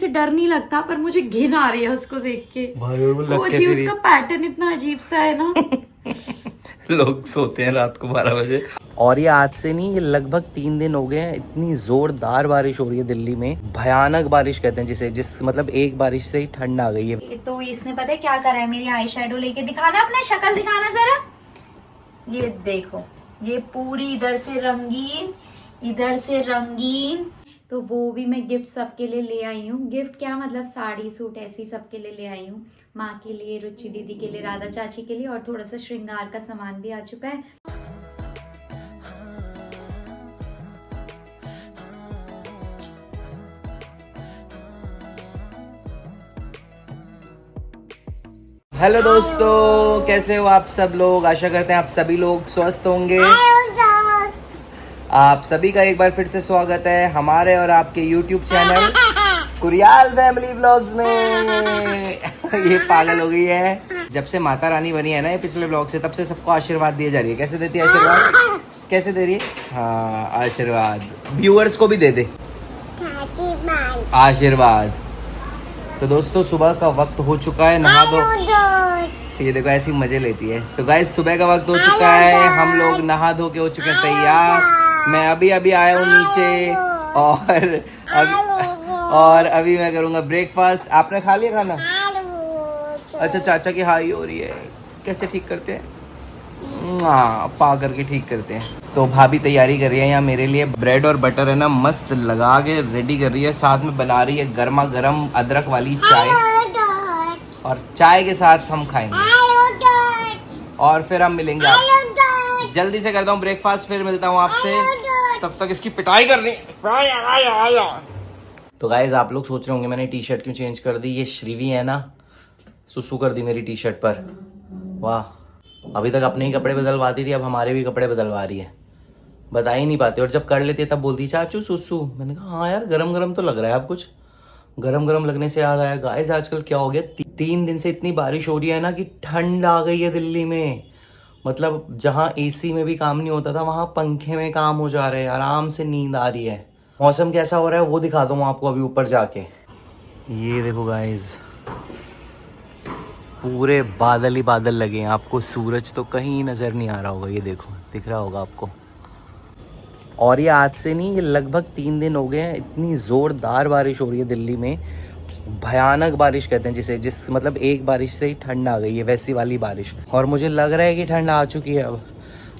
से डर नहीं लगता पर मुझे घिन आ रही है उसको देख के। वो जी उसका पैटर्न इतना अजीब सा है ना। लोग सोते हैं रात को 12 बजे। और ये आज से नहीं, ये लगभग 3 दिन हो गए हैं। इतनी जोरदार बारिश हो रही है दिल्ली में, भयानक बारिश कहते हैं जिसे, जिस मतलब एक बारिश से ही ठंड आ गई है। तो इसने पता है क्या करा है, मेरी आई शेडो लेके दिखाना, अपना शक्ल दिखाना जरा। ये देखो, ये पूरी इधर से रंगीन, इधर से रंगीन। तो वो भी मैं गिफ्ट सबके लिए ले आई हूँ। गिफ्ट क्या मतलब, साड़ी सूट ऐसी सबके लिए ले आई हूँ। माँ के लिए, रुचि दीदी के लिए, राधा चाची के लिए, और थोड़ा सा श्रृंगार का सामान भी आ चुका है। हेलो दोस्तों, कैसे हो आप सब लोग? आशा करते हैं आप सभी लोग स्वस्थ होंगे। आप सभी का एक बार फिर से स्वागत है हमारे और आपके YouTube चैनल कुरियाल फैमिली व्लॉग्स में। ये पागल हो गई है। जब से माता रानी बनी है ना ये पिछले व्लॉग से, तब से सबको आशीर्वाद दिए जा रही है। कैसे देती है आशीर्वाद? कैसे दे रही है? हाँ, आशीर्वाद व्यूअर्स को भी दे दे आशीर्वाद। तो दोस्तों, सुबह का वक्त हो चुका है, नहा दो। ये देखो ऐसी मजे लेती है। तो गाइस, सुबह का वक्त हो चुका है, हम लोग नहा धो के हो चुके हैं तैयार। मैं अभी आया हूँ नीचे और अभी मैं करूँगा ब्रेकफास्ट। आपने खा लिया खाना? अच्छा, चाचा की हाई हो रही है। कैसे ठीक करते हैं? पा करके ठीक करते हैं। तो भाभी तैयारी कर रही है यहाँ मेरे लिए। ब्रेड और बटर है ना, मस्त लगा के रेडी कर रही है। साथ में बना रही है गर्मा गर्म अदरक वाली चाय, और चाय के साथ हम खाएंगे और फिर हम मिलेंगे आप। जल्दी से करता हूँ ब्रेकफास्ट, फिर मिलता हूँ आपसे। तब तक इसकी पिटाई कर दी। तो गाइस, आप लोग सोच रहे होंगे मैंने टी शर्ट क्यों चेंज कर दी। ये श्रीवी है ना, सुसु कर दी मेरी टी शर्ट पर। वाह, अभी तक अपने ही कपड़े बदलवाती थी, अब हमारे भी कपड़े बदलवा रही है। बता ही नहीं पाती, और जब कर लेती है तब बोलती चाचू सुसु। मैंने कहा हाँ यार, गरम गरम तो लग रहा है। अब कुछ गरम गरम लगने से याद आया, गाइस आजकल क्या हो गया, 3 दिन से इतनी बारिश हो रही है ना कि ठंड आ गई है दिल्ली में। मतलब जहाँ एसी में भी काम नहीं होता था, वहाँ पंखे में काम हो जा रहे हैं। आराम से नींद आ रही है। मौसम कैसा हो रहा है वो दिखाता हूँ आपको अभी ऊपर जाके। ये देखो गाइस, पूरे बादल ही बादल लगे हैं। आपको सूरज तो कहीं नज़र नहीं आ रहा होगा। ये देखो, दिख रहा होगा आपको। और ये आज से नहीं, ये लगभग 3 दिन हो गए हैं। इतनी ज़ोरदार बारिश हो रही है दिल्ली में, भयानक बारिश कहते हैं जिसे, जिस मतलब एक बारिश से ही ठंड आ गई है, वैसी वाली बारिश। और मुझे लग रहा है कि ठंड आ चुकी है।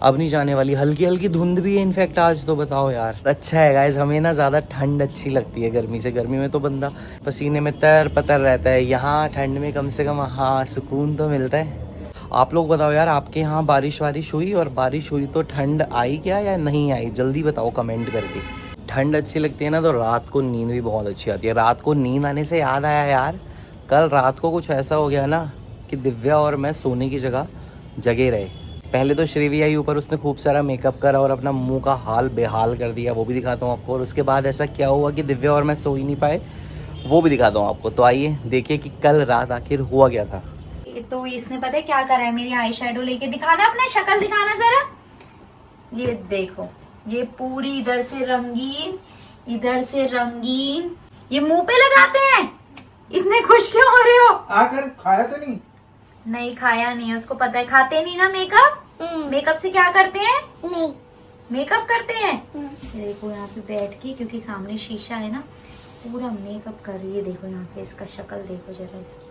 अब नहीं जाने वाली। हल्की हल्की धुंध भी है इनफैक्ट आज तो। बताओ यार, अच्छा है गाइस, हमें ना ज़्यादा ठंड अच्छी लगती है गर्मी से। गर्मी में तो बंदा पसीने में तर पतर रहता है। यहाँ ठंड में कम से कम हाँ सुकून तो मिलता है। आप लोग बताओ यार, आपके यहाँ बारिश हुई? और बारिश हुई तो ठंड आई क्या या नहीं आई? जल्दी बताओ कमेंट करके। ठंड अच्छी लगती है ना तो रात को नींद भी बहुत अच्छी आती है। रात को नींद आने से याद आया यार, कल रात को कुछ ऐसा हो गया ना कि दिव्या और मैं सोने की जगह जगे रहे। पहले तो श्रीवी आई ऊपर, उसने खूब सारा मेकअप करा और अपना मुंह का हाल बेहाल कर दिया। वो भी दिखाता हूँ आपको। और उसके बाद ऐसा क्या हुआ कि दिव्या और मैं सो ही नहीं पाए, वो भी दिखाता हूँ आपको। तो आइए देखिए कि कल रात आखिर हुआ क्या था। तो इसने पता है क्या करा है, मेरी आई शेडो लेके दिखाना, अपना शक्ल दिखाना जरा। ये देखो, ये पूरी इधर से रंगीन, इधर से रंगीन। ये मुंह पे लगाते हैं। इतने खुश क्यों हो रहे हो? आकर खाया तो नहीं? नहीं खाया नहीं है, उसको पता है। खाते नहीं ना मेकअप? मेकअप से क्या करते हैं? नहीं मेकअप करते हैं। ये देखो यहाँ पे बैठ के, क्योंकि सामने शीशा है ना, पूरा मेकअप कर रही है। देखो यहाँ पे इसका शक्ल देखो जरा, इसकी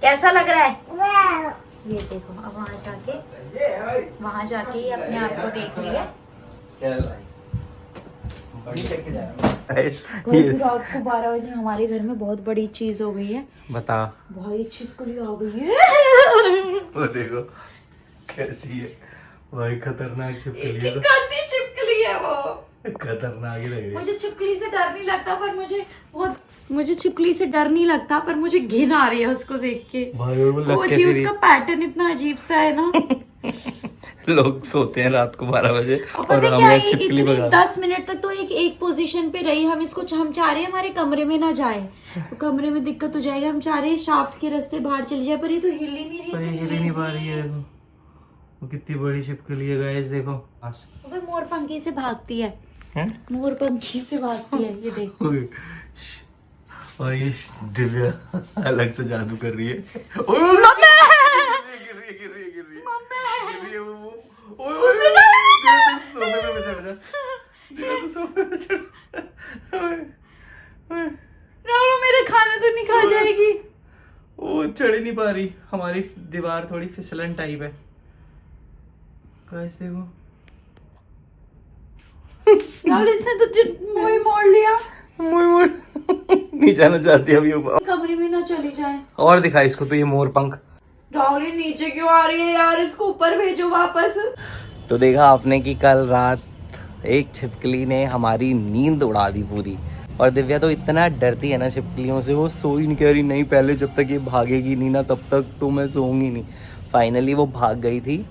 कैसा लग रहा है? ये देखो, अब वहां जाके ये अपने आप को देख रही है। रात को 12 बजे हमारे घर में बहुत बड़ी चीज हो गई है। बता भाई, छिपकली आ गई है। वो देखो कैसी है भाई, खतरनाक छिपकली है। गंदी छिपकली है वो, खतरनाक ही लग रही है। मुझे छिपकली से डर नहीं लगता, पर मुझे छिपकली से डर नहीं लगता, पर मुझे घिन आ रही है उसको देख के। भाई वो जी उसका पैटर्न इतना अजीब सा है ना। लोग सोते हैं रात को 12 बजे और क्या हमें छिपकली भगा। 10 मिनट तक तो एक पोजीशन पे रही। हम चाह रहे हैं हमारे कमरे में ना जाए, तो कमरे में दिक्कत हो जाएगा। हम चाह रहे हैं शाफ्ट के रास्ते बाहर चली जाए, पर ये तो हिल ही नहीं रही। पर ये हिल ही नहीं पा रही है। देखो वो कितनी बड़ी छिपकली है गाइस, देखो। वो मोरपंखी से भागती है, मोरपंखी से भागती है। ये देखो, और ये दिव्या अलग से जादू कर रही है। राहुल मेरे खाना तो नहीं खा जाएगी। वो चढ़ ही नहीं पा रही, हमारी दीवार थोड़ी फिसलन टाइप है। गाइस देखो राहुल इसने तो मुंह मोड़ लिया। मोर नहीं जाना चाहती अभी वो। कमरे में ना चली जाए। और दिखा इसको तो ये मोर पंख। राहुल ये नीचे क्यों आ रही है यार, इसको ऊपर भेजो वापस। तो देखा आपने कि कल रात एक छिपकली ने हमारी नींद उड़ा दी पूरी। और दिव्या तो इतना डरती है ना छिपकलियों से, वो सो ही नहीं, कह रही नहीं पहले जब तक ये भागेगी नहीं ना तब तक तो मैं सोऊंगी नहीं। फाइनली वो भाग गई थी,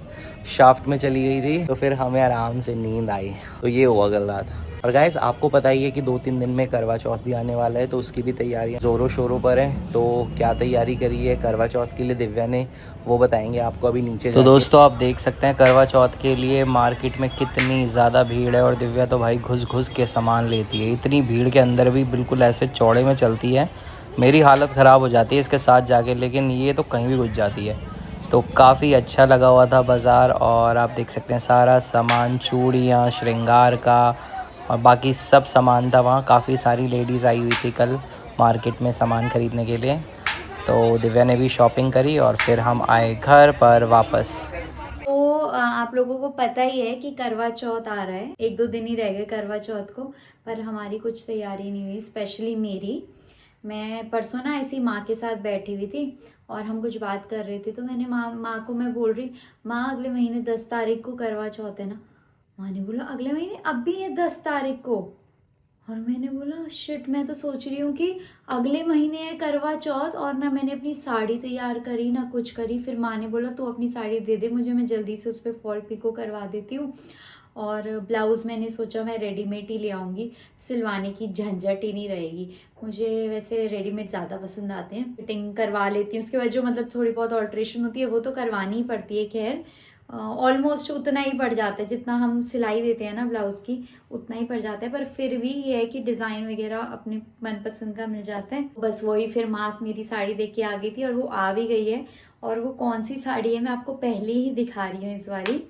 शाफ्ट में चली गई थी, तो फिर हमें आराम से नींद आई। तो ये हुआ कल रात। और गाइस आपको पता ही है कि 2-3 दिन में करवा चौथ भी आने वाला है, तो उसकी भी तैयारियां जोरों शोरों पर है। तो क्या तैयारी करी है करवा चौथ के लिए दिव्या ने, वो बताएंगे आपको अभी नीचे। तो दोस्तों आप देख सकते हैं करवा चौथ के लिए मार्केट में कितनी ज़्यादा भीड़ है। और दिव्या तो भाई घुस घुस के सामान लेती है, इतनी भीड़ के अंदर भी बिल्कुल ऐसे चौड़े में चलती है। मेरी हालत ख़राब हो जाती है इसके साथ जाके, लेकिन ये तो कहीं भी घुस जाती है। तो काफ़ी अच्छा लगा हुआ था बाज़ार। और आप देख सकते हैं सारा सामान, चूड़ियाँ, श्रृंगार का और बाकी सब सामान था वहाँ। काफ़ी सारी लेडीज़ आई हुई थी कल मार्केट में सामान ख़रीदने के लिए। तो दिव्या ने भी शॉपिंग करी और फिर हम आए घर पर वापस। तो आप लोगों को पता ही है कि करवा चौथ आ रहा है, 1-2 दिन ही रह गए करवा चौथ को, पर हमारी कुछ तैयारी नहीं हुई, स्पेशली मेरी। मैं परसों ना ऐसी माँ के साथ बैठी हुई थी और हम कुछ बात कर रहे थे, तो मैंने माँ को मैं बोल रही, माँ अगले महीने 10 तारीख को करवा चौथ है ना। माँ ने बोला अगले महीने, अभी है 10 तारीख को। और मैंने बोला शिट, मैं तो सोच रही हूँ कि अगले महीने है करवा चौथ, और ना मैंने अपनी साड़ी तैयार करी ना कुछ करी। फिर माँ ने बोला तो अपनी साड़ी दे दे मुझे, मैं जल्दी से उस पर फॉल पिको करवा देती हूँ। और ब्लाउज़ मैंने सोचा मैं रेडीमेड ही ले आऊँगी, सिलवाने की झंझट ही नहीं रहेगी। मुझे वैसे रेडीमेड ज़्यादा पसंद आते हैं, फिटिंग करवा लेती हूँ, उसके बाद जो मतलब थोड़ी बहुत ऑल्ट्रेशन होती है वो तो करवानी ही पड़ती है। खैर ऑलमोस्ट उतना ही पड़ जाता है जितना हम सिलाई देते हैं ना ब्लाउज़ की, उतना ही पड़ जाता है। पर फिर भी ये है कि डिज़ाइन वगैरह अपने मनपसंद का मिल जाता है। बस वही फिर माँ मेरी साड़ी देख के आ गई थी और वो आ भी गई है। और वो कौन सी साड़ी है मैं आपको पहले ही दिखा रही हूँ इस बारी।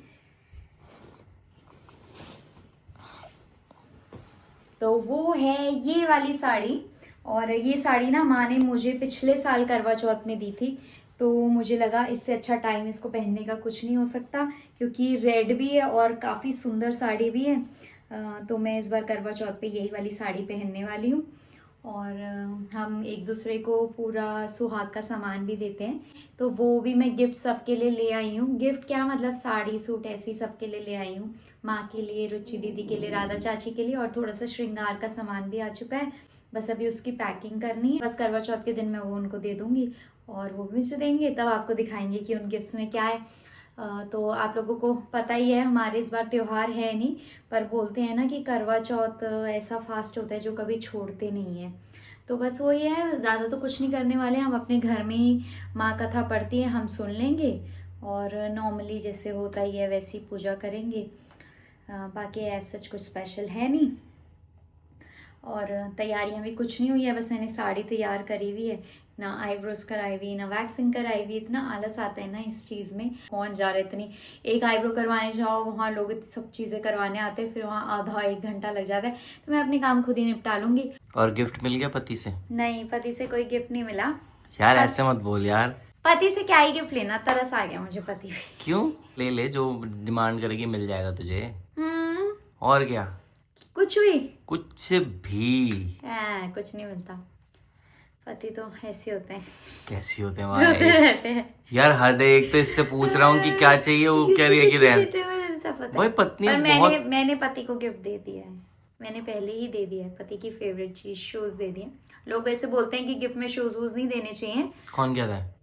तो वो है ये वाली साड़ी। और ये साड़ी ना माँ ने मुझे पिछले साल करवा चौथ में दी थी, तो मुझे लगा इससे अच्छा टाइम इसको पहनने का कुछ नहीं हो सकता, क्योंकि रेड भी है और काफ़ी सुंदर साड़ी भी है। तो मैं इस बार करवा चौथ पे यही वाली साड़ी पहनने वाली हूँ। और हम एक दूसरे को पूरा सुहाग का सामान भी देते हैं, तो वो भी मैं गिफ्ट सबके लिए ले आई हूँ। गिफ्ट क्या मतलब साड़ी सूट ऐसी सबके लिए ले आई हूँ। माँ के लिए, रुचि दीदी के लिए, राधा चाची के लिए, और थोड़ा सा श्रृंगार का सामान भी आ चुका है। बस अभी उसकी पैकिंग करनी है। बस करवा चौथ के दिन मैं वो उनको दे दूंगी और वो भी मुझे देंगे, तब आपको दिखाएंगे कि उन गिफ्ट्स में क्या है। तो आप लोगों को पता ही है हमारे इस बार त्योहार है नहीं, पर बोलते हैं ना कि करवा चौथ ऐसा फास्ट होता है जो कभी छोड़ते नहीं है। तो बस वही है, ज़्यादा तो कुछ नहीं करने वाले, हम अपने घर में ही माँ कथा पढ़ती है, हम सुन लेंगे और नॉर्मली जैसे होता ही है वैसी पूजा करेंगे। बाकी ऐसा कुछ स्पेशल है नहीं। और तैयारियां भी कुछ नहीं हुई है, बस मैंने साड़ी तैयार करी हुई है, ना आईब्रोज कराई हुई, ना वैक्सिंग कराई हुई। इतना आलस आता है ना इस चीज़ में, कौन जा रहा है इतनी। एक आईब्रो करवाने जाओ, वहाँ लोग सब चीज़ें करवाने आते हैं, फिर वहाँ आधा 1 घंटा लग जाता है। तो मैं अपने काम खुद ही निपटा लूंगी। और गिफ्ट मिल गया पति से? नहीं, पति से कोई गिफ्ट नहीं मिला यार। ऐसे मत बोल यार, पति से क्या ही गिफ्ट लेना, तरस आ गया मुझे पति पे। क्यों? ले ले, जो डिमांड करेगी मिल जाएगा तुझे। और क्या? कुछ भी? कुछ भी कुछ नहीं मिलता। पति तो ऐसे होते हैं। कैसी होते हैं रोते रहते हैं यार। हर एक तो इससे पूछ रहा हूँ कि क्या चाहिए, वो कह रही है कि भाई पत्नी पर मैंने पति को गिफ्ट दे दिया है, मैंने पहले ही दे दिया है। पति की फेवरेट चीज शूज दे दिए। लोग वैसे बोलते हैं कि गिफ्ट में शूज वूज नहीं देने चाहिए। कौन कहता है?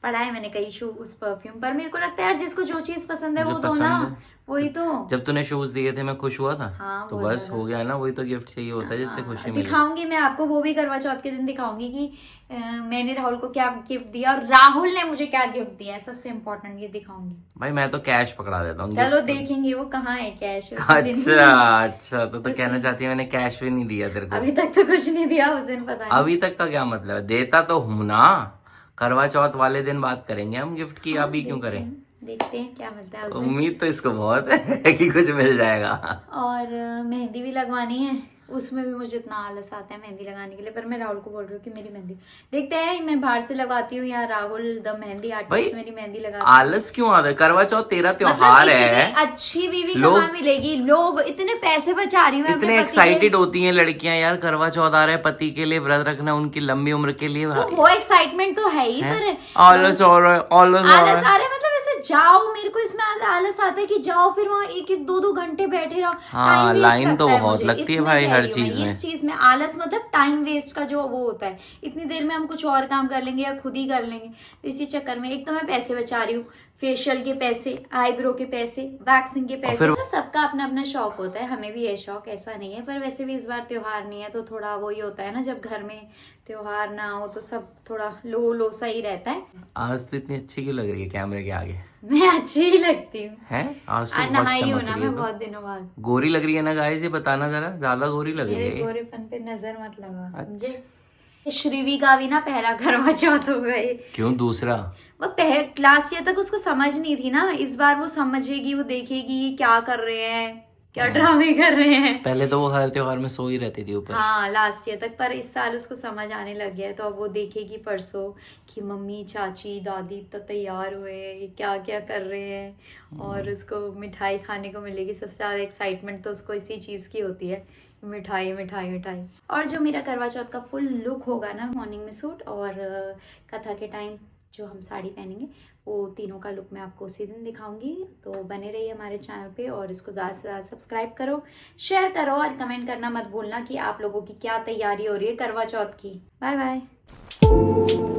पढ़ा है मैंने कई शूज परफ्यूम, पर मेरे को लगता है यार जिसको जो चीज पसंद है वो मुझे तो पसंद ना है। वही तो। जब तूने शूज दिए थे मैं खुश हुआ था। हाँ, तो बहुत बस ज्यादा। हो गया ना, वही तो गिफ्ट चाहिए होता है जिससे खुशी मिले। दिखाऊंगी मैं आपको, वो भी करवा चौथ के दिन दिखाऊंगी कि मैंने राहुल को क्या गिफ्ट दिया और राहुल ने मुझे क्या गिफ्ट दिया है, सबसे इम्पोर्टेंट ये दिखाऊंगी। भाई मैं तो कैश पकड़ा देता हूँ। चलो देखेंगे वो कहाँ है कैश। अच्छा तो कहना चाहती है मैंने कैश भी नहीं दिया तेरे को। अभी तक तो कुछ नहीं दिया उस दिन, पता नहीं। अभी तक का क्या मतलब है, देता तो हूं ना। करवा चौथ वाले दिन बात करेंगे हम गिफ्ट की, अभी क्यों करें। देखते हैं क्या मिलता है उसे। उम्मीद तो इसको बहुत है कि कुछ मिल जाएगा। और मेहंदी भी लगवानी है, उसमें भी मुझे इतना आलस आता है मेहंदी लगाने के लिए, पर मैं राहुल को बोल रही हूँ कि मेरी मेहंदी देखते हैं, मैं बाहर से लगवाती हूँ या राहुल द मेहंदी आर्टिस्ट मेरी मेहंदी लगा। आलस क्यों आता है, करवा चौथ तेरा त्योहार है। अच्छी बीवी कहाँ मिलेगी, लोग इतने पैसे बचा रही हूँ। इतने एक्साइटेड होती हैं लड़कियां यार, करवा चौथ आ रहा है, पति के लिए व्रत रखना, उनकी लंबी उम्र के लिए। तो वो एक्साइटमेंट तो है ही, पर आलस आ रहा है, आलस आ रहा है। मतलब ऐसे जाओ, मेरे को इसमें आलस आता है कि जाओ फिर वहाँ 1-2 घंटे बैठे रहो। हाँ, लाइन तो बहुत लगती है भाई हर चीज में। इस चीज में आलस मतलब टाइम वेस्ट का जो वो होता है, इतनी देर में हम कुछ और काम कर लेंगे या खुद ही कर लेंगे। तो इसी चक्कर में एक तो मैं पैसे बचा रही हूँ, फेशियल के पैसे, आईब्रो के पैसे, वैक्सिंग के पैसे। तो सबका अपना अपना शौक होता है, हमें भी ये शौक ऐसा नहीं है। पर वैसे भी इस बार त्योहार नहीं है तो थोड़ा वही होता है ना, जब घर में त्योहार ना हो तो सब थोड़ा लो सा ही रहता है। आज तो इतनी अच्छी क्यों लग रही है कैमरे के आगे। मैं अच्छी ही लगती हूँ। आज तो नहाई हूँ ना मैं बहुत दिनों बाद। गोरी लग रही है ना गाइस, ये बताना जरा, ज्यादा गोरी लग रही है। गोरेपन पे नजर मत लगा समझे। श्रीवी का भी ना पहला करवा चौथ हो गए। क्यों दूसरा? वो लास्ट ईयर तक उसको समझ नहीं थी ना, इस बार वो समझेगी, वो देखेगी क्या कर रहे हैं, क्या ड्रामे कर रहे हैं। पहले तो वो हर त्योहार में सो ही रहती थी ऊपर। हाँ लास्ट ईयर तक, पर इस साल उसको समझ आने लग गया है। तो अब वो देखेगी परसों कि मम्मी चाची दादी तो तैयार हुए हैं, ये क्या क्या कर रहे हैं, और उसको मिठाई खाने को मिलेगी। सबसे ज्यादा एक्साइटमेंट तो उसको इसी चीज की होती है, मिठाई मिठाई मिठाई। और जो मेरा करवा चौथ का फुल लुक होगा ना, मॉर्निंग में सूट और कथा के टाइम जो हम साड़ी पहनेंगे, वो तीनों का लुक मैं आपको उसी दिन दिखाऊंगी। तो बने रहिए हमारे चैनल पे और इसको ज़्यादा से ज़्यादा सब्सक्राइब करो, शेयर करो और कमेंट करना मत भूलना कि आप लोगों की क्या तैयारी हो रही है करवा चौथ की। Bye bye.